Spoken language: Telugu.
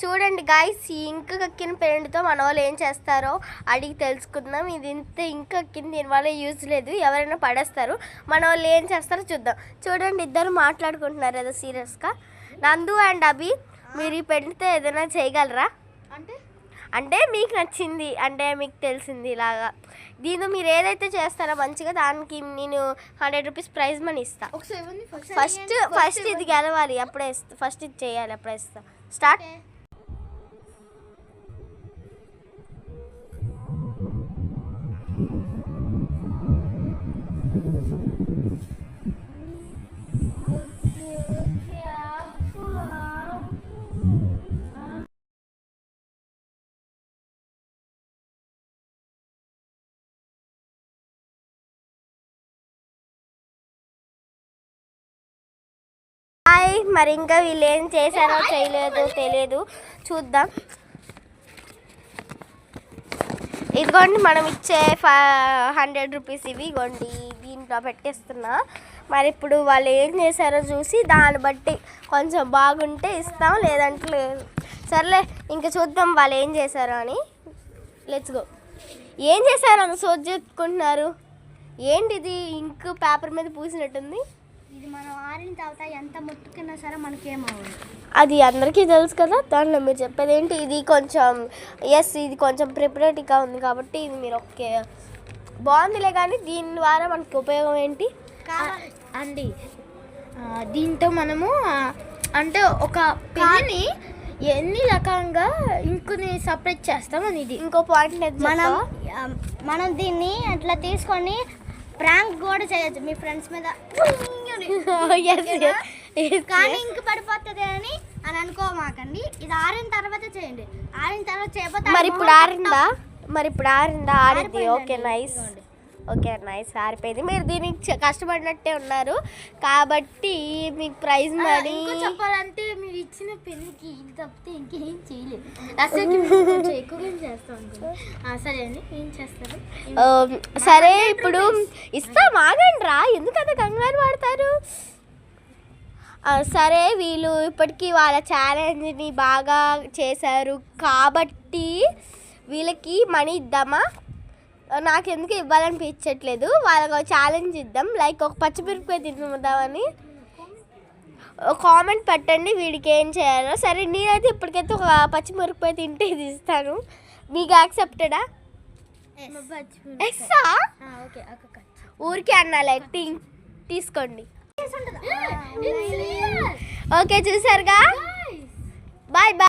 చూడండి గాయ్స్, ఈ ఇంక కక్కిన పెయింట్తో మన వాళ్ళు ఏం చేస్తారో అడిగి తెలుసుకుందాం. ఇది ఇంత ఇంక కక్కింది, దీనివల్ల యూజ్ లేదు, ఎవరైనా పడేస్తారు. మన వాళ్ళు ఏం చేస్తారో చూద్దాం. చూడండి, ఇద్దరు మాట్లాడుకుంటున్నారు ఏదో సీరియస్గా. నందు అండ్ అభి, మీరు ఈ పెయింట్తో ఏదైనా చేయగలరా? అంటే మీకు నచ్చింది, అంటే మీకు తెలిసింది ఇలాగా దీని మీరు ఏదైతే చేస్తారో మంచిగా, దానికి నేను 100 రూపీస్ ప్రైజ్ మనీ ఇస్తా. ఫస్ట్ ఇది గెలవాలి, అప్పుడే ఇస్తా. ఫస్ట్ ఇది చేయాలి, అప్పుడే ఇస్తా. స్టార్ట్. మరి ఇంకా వీళ్ళు ఏం చేశారో చేయలేదో తెలియదు, చూద్దాం. ఇదిగోండి మనం ఇచ్చే 100 రూపీస్ ఇవి, ఇగోండి దీంట్లో పెట్టేస్తున్నా. మరి ఇప్పుడు వాళ్ళు ఏం చేశారో చూసి దాన్ని బట్టి కొంచెం బాగుంటే ఇస్తాం, లేదంటే లేదు. సర్లే, ఇంకా చూద్దాం వాళ్ళు ఏం చేశారో అని. Let's go. ఏం చేశారు అని సోది చెప్పుకుంటున్నారు? ఏంటిది? ఇంక్ పేపర్ మీద పూసినట్టుంది. ఇది మనం ఆరిన తర్వాత ఎంత ముట్టుకున్నా సరే మనకేమవుతుంది, అది అందరికీ తెలుసు కదా. దాంట్లో మీరు చెప్పేది ఏంటి? ఇది కొంచెం ఇది కొంచెం ప్రిపరేటివ్గా ఉంది కాబట్టి ఇది మీరు ఓకే బాగుందిలే. కానీ దీని ద్వారా మనకి ఉపయోగం ఏంటి అండి? దీంతో మనము అంటే ఒక పెన్ని ఎన్ని రకంగా ఇంకుని సపరేట్ చేస్తామని ఇది ఇంకో పాయింట్. మనం దీన్ని అట్లా తీసుకొని ప్రాంక్ కూడా చేయొచ్చు మీ ఫ్రెండ్స్ మీద. కానీ ఇంక పడిపోతుంది అని అనుకోమాకండి. ఇది ఆరిన తర్వాత చేయండి. ఆరిన తర్వాత చేయకపోతే మరి ఇప్పుడు ఆరిందా? ఆరింది. Okay nice. ఆరిపోయింది. మీరు దీనికి కష్టపడినట్టే ఉన్నారు కాబట్టి మీకు ప్రైజ్ మనీ. చెప్పాలంటే మీరు ఇచ్చిన పెన్నుకి ఇది తప్పితే ఇంకేం చేయలేదు. అసలు ఎక్కువగా చేస్తాం. సరే అండి, ఏం చేస్తారు? సరే ఇప్పుడు ఇస్తాం, ఆగండి రా, ఎందుకంత కంగారు పడతారు? సరే, వీళ్ళు ఇప్పటికీ వాళ్ళ ఛాలెంజ్ని బాగా చేశారు కాబట్టి వీళ్ళకి మనీ ఇద్దామా? నాకెందుకు ఇవ్వాలనిపించట్లేదు. వాళ్ళకి ఒక ఛాలెంజ్ ఇద్దాం, లైక్ ఒక పచ్చిమిరపకాయ తిందామని. కామెంట్ పెట్టండి వీడికి ఏం చేయాలో. సరే, నేనైతే ఇప్పటికైతే ఒక పచ్చిమిరపకాయ తింటే ఇది ఇస్తాను. మీకు యాక్సెప్టెడా? ఎస్సా? ఊరికే అన్నా, లైక్ తీసుకోండి. ఓకే, చూసారుగా. Bye bye.